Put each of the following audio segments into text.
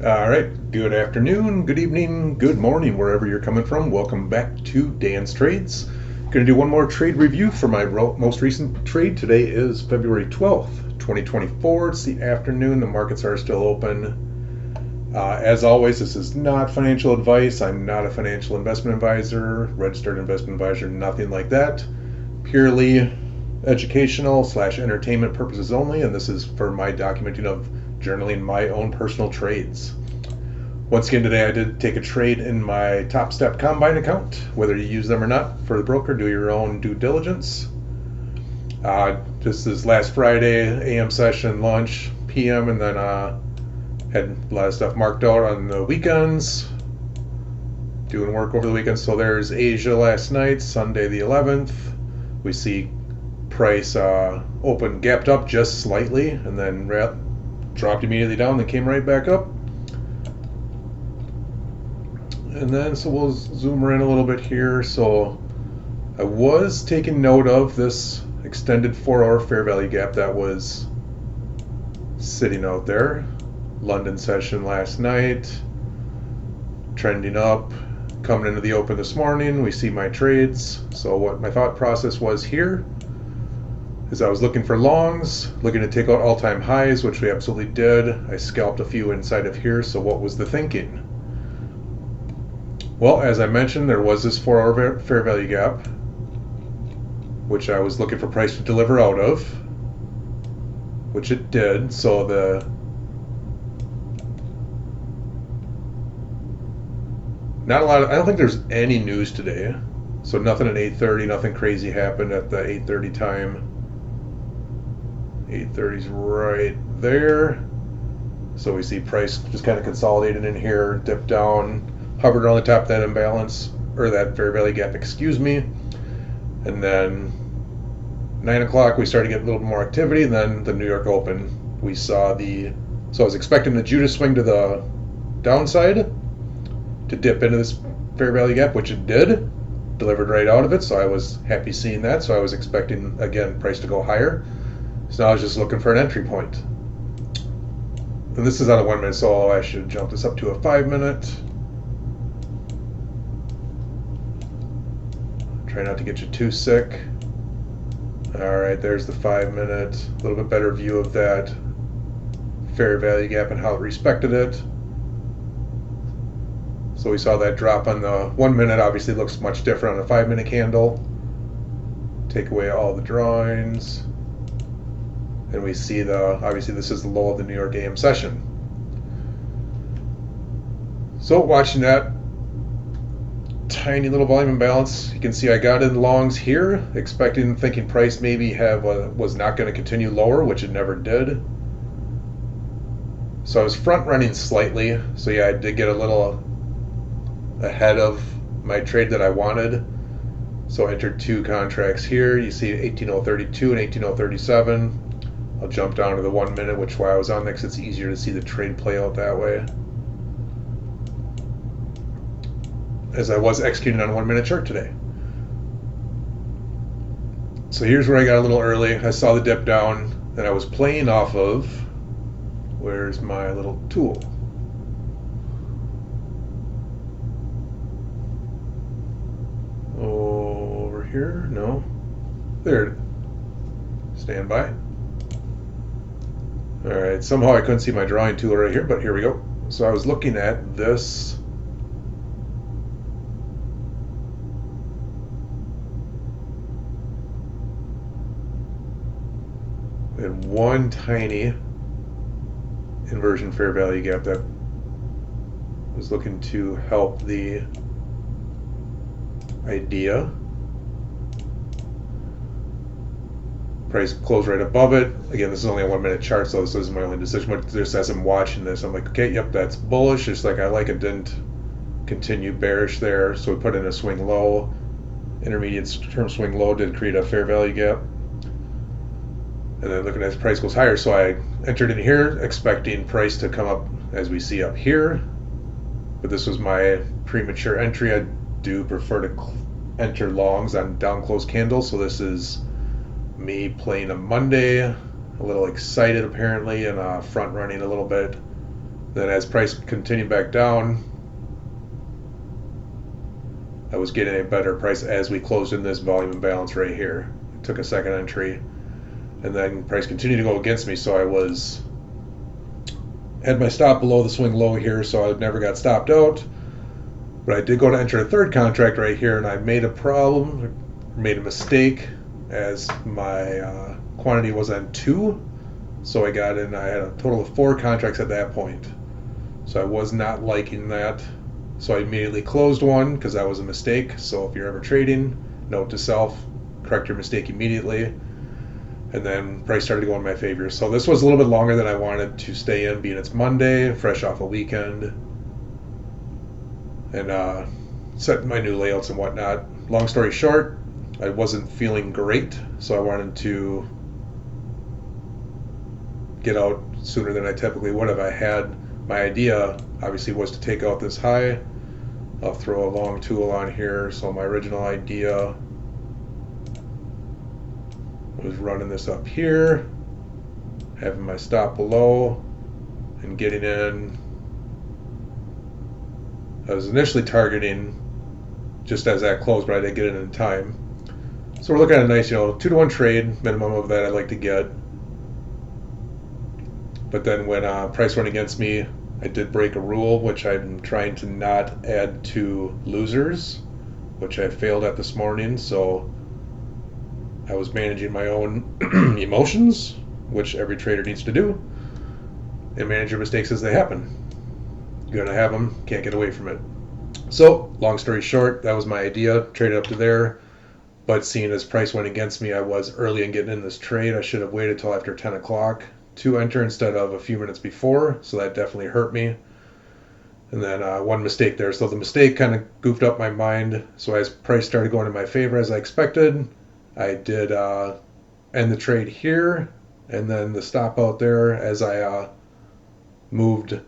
All right, good afternoon, good evening, good morning, wherever you're coming from. Welcome back to Dan's Trades. Going to do one more trade review for my most recent trade. Today is February 12th, 2024. It's the afternoon. The markets are still open. As always, this is not financial advice. I'm not a financial investment advisor, registered investment advisor, nothing like that. Purely educational / entertainment purposes only, and this is for my documenting of journaling my own personal trades. Once again, today I did take a trade in my Top Step Combine account. Whether you use them or not for the broker, do your own due diligence. This is last Friday, AM session, lunch, PM, and then had a lot of stuff marked out on the weekends. Doing work over the weekend. So there's Asia last night, Sunday the 11th. We see price open, gapped up just slightly, and then dropped immediately down, then came right back up. And then, so we'll zoom in a little bit here. So I was taking note of this extended 4-hour fair value gap that was sitting out there. London session last night, trending up, coming into the open this morning. We see my trades. So what my thought process was here is I was looking for longs, looking to take out all-time highs, which we absolutely did. I scalped a few inside of here, so what was the thinking? Well, as I mentioned, there was this 4-hour fair value gap, which I was looking for price to deliver out of, which it did. So not a lot of, I don't think there's any news today. So nothing at 8:30, nothing crazy happened at the 8:30 time. 8:30's right there. So we see price just kind of consolidated in here, dipped down, hovered on the top of that imbalance, or that fair value gap, excuse me. And then 9 o'clock, we started to get a little more activity, and then the New York Open, we saw so I was expecting the Judas swing to the downside to dip into this fair value gap, which it did, delivered right out of it, so I was happy seeing that. So I was expecting, again, price to go higher. So now I was just looking for an entry point. And this is on a 1 minute, so I should jump this up to a 5 minute. Try not to get you too sick. All right, there's the 5 minute. A little bit better view of that fair value gap and how it respected it. So we saw that drop on the 1 minute. Obviously looks much different on a 5 minute candle. Take away all the drawings. And we see obviously this is the low of the New York AM session. So watching that tiny little volume imbalance, you can see I got in longs here, thinking price maybe was not going to continue lower, which it never did. So I was front running slightly. So yeah, I did get a little ahead of my trade that I wanted. So I entered 2 contracts here. You see 18.032 and 18.037. I'll jump down to the 1 minute, which why I was on next. It's easier to see the trade play out that way, as I was executing on a 1 minute chart today. So here's where I got a little early. I saw the dip down, and I was playing off of, where's my little tool? Over here? No. There. Stand by. All right, somehow I couldn't see my drawing tool right here, but here we go. So I was looking at this and one tiny inversion fair value gap that was looking to help the idea. Price closed right above it. Again, this is only a 1 minute chart, so this is my only decision. But just as I'm watching this, I'm like, okay, yep, that's bullish. Just like I like it, didn't continue bearish there. So we put in a swing low. Intermediate term swing low did create a fair value gap. And then looking as price goes higher, so I entered in here expecting price to come up as we see up here. But this was my premature entry. I do prefer to enter longs on down close candles, so this is me playing a Monday, a little excited apparently, and front running a little bit Then as price continued back down, I was getting a better price as we closed in this volume imbalance right here. Took a second entry, and then price continued to go against me, so I had my stop below the swing low here, so I never got stopped out. But I did go to enter a third contract right here, and I made a mistake, as my quantity was on 2. So I got in, I had a total of 4 contracts at that point. So I was not liking that. So I immediately closed one because that was a mistake. So if you're ever trading, note to self, correct your mistake immediately. And then price started to go in my favor. So this was a little bit longer than I wanted to stay in, being it's Monday, fresh off a weekend. And setting my new layouts and whatnot. Long story short, I wasn't feeling great, so I wanted to get out sooner than I typically would have. I had my idea, obviously, was to take out this high. I'll throw a long tool on here. So my original idea was running this up here, having my stop below, and getting in. I was initially targeting just as that closed, but I didn't get it in time. So we're looking at a nice, 2-to-1 trade, minimum of that I'd like to get. But then when price went against me, I did break a rule, which I'm trying to not add to losers, which I failed at this morning. So I was managing my own emotions, which every trader needs to do, and manage your mistakes as they happen. You're going to have them, can't get away from it. So, long story short, that was my idea, traded up to there. But seeing as price went against me, I was early in getting in this trade. I should have waited till after 10 o'clock to enter instead of a few minutes before, so that definitely hurt me. And then one mistake there. So the mistake kind of goofed up my mind. So as price started going in my favor as I expected, I did end the trade here, and then the stop out there as I moved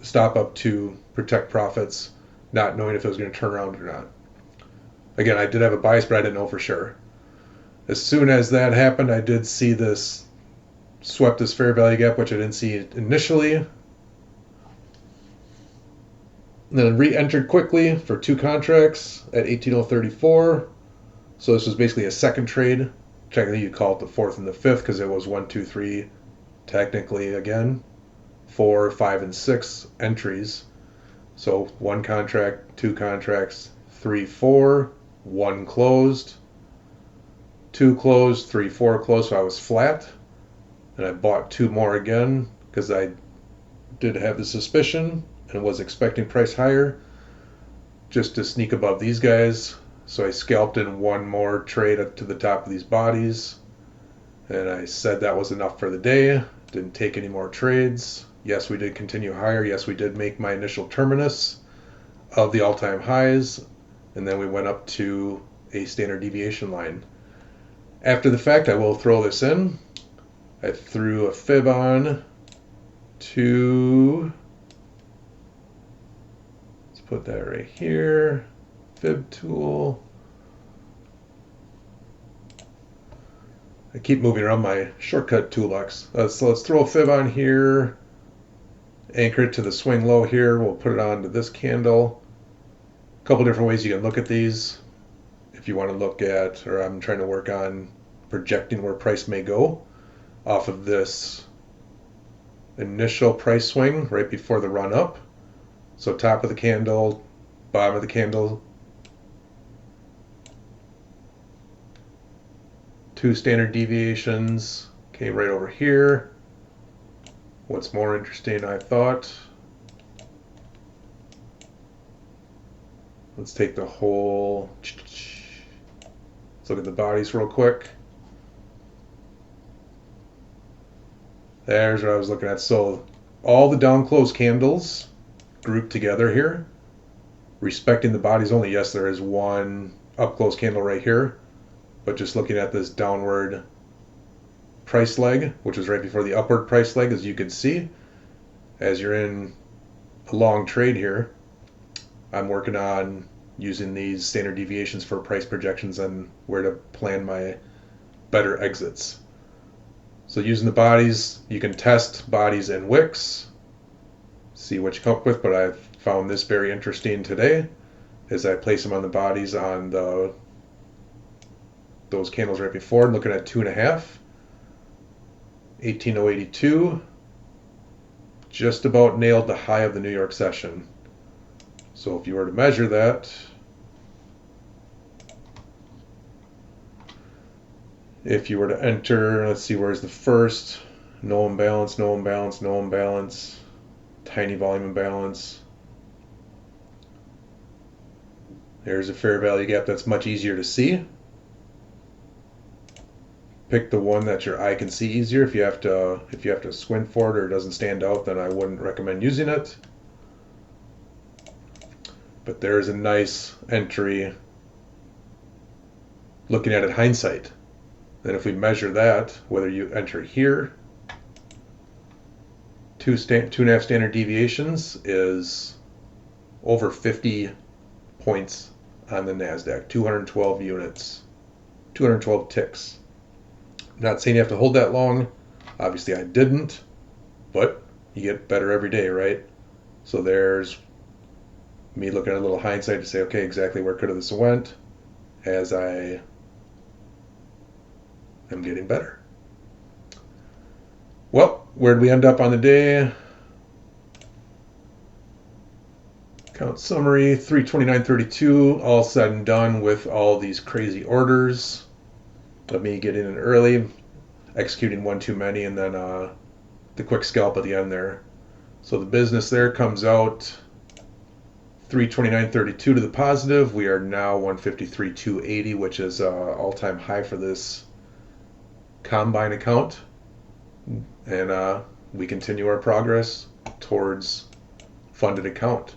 stop up to protect profits, not knowing if it was going to turn around or not. Again, I did have a bias, but I didn't know for sure. As soon as that happened, I did see this swept this fair value gap, which I didn't see initially. And then re-entered quickly for 2 contracts at 18.034. So this was basically a second trade. Technically, you call it the 4th and the 5th because it was 1, 2, 3. Technically, again, 4, 5, and 6 entries. So 1 contract, 2 contracts, 3, 4, 1 closed, 2 closed, 3, 4 closed. So I was flat, and I bought 2 more again because I did have the suspicion and was expecting price higher, just to sneak above these guys. So I scalped in 1 more trade up to the top of these bodies, and I said that was enough for the day. Didn't take any more trades. Yes, we did continue higher. Yes, we did make my initial terminus of the all-time highs, and then we went up to a standard deviation line. After the fact, I will throw this in. I threw a fib on to, let's put that right here, fib tool. I keep moving around my shortcut toolbox. So let's throw a fib on here, anchor it to the swing low here. We'll put it onto this candle. A couple different ways you can look at these. If you want to look at, or I'm trying to work on projecting where price may go off of this initial price swing right before the run up. So top of the candle, bottom of the candle, 2 standard deviations came right over here. What's more interesting, I thought, let's take the whole, let's look at the bodies real quick. There's what I was looking at. So all the down close candles grouped together here, respecting the bodies only. Yes, there is 1 up close candle right here, but just looking at this downward price leg, which is right before the upward price leg, as you can see, as you're in a long trade here, I'm working on using these standard deviations for price projections and where to plan my better exits. So using the bodies, you can test bodies and wicks. see what you come up with, but I found this very interesting today as I place them on the bodies on those candles right before, looking at 2.5, 18,082, just about nailed the high of the New York session. So if you were to measure that, if you were to enter, let's see, where's the first? No imbalance, no imbalance, no imbalance, tiny volume imbalance. There's a fair value gap that's much easier to see. Pick the one that your eye can see easier. If you have to squint for it or it doesn't stand out, then I wouldn't recommend using it. But there's a nice entry looking at it hindsight. Then if we measure that, whether you enter here, 2.5 standard deviations is over 50 points on the NASDAQ, 212 units, 212 ticks. Not saying you have to hold that long. Obviously I didn't, but you get better every day, right? So there's me looking at a little hindsight to say, okay, exactly where could have this went as I am getting better. Well, where did we end up on the day? Count summary, 329.32, all said and done with all these crazy orders. Let me get in early, executing one too many, and then the quick scalp at the end there. So the business there comes out 329.32 to the positive. We are now 153.280, which is all-time high for this combine account. And we continue our progress towards funded account.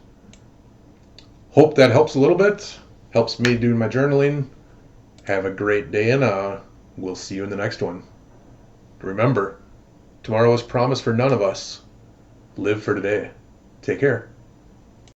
Hope that helps a little bit. Helps me do my journaling. Have a great day, and we'll see you in the next one. Remember, tomorrow is promised for none of us. Live for today. Take care.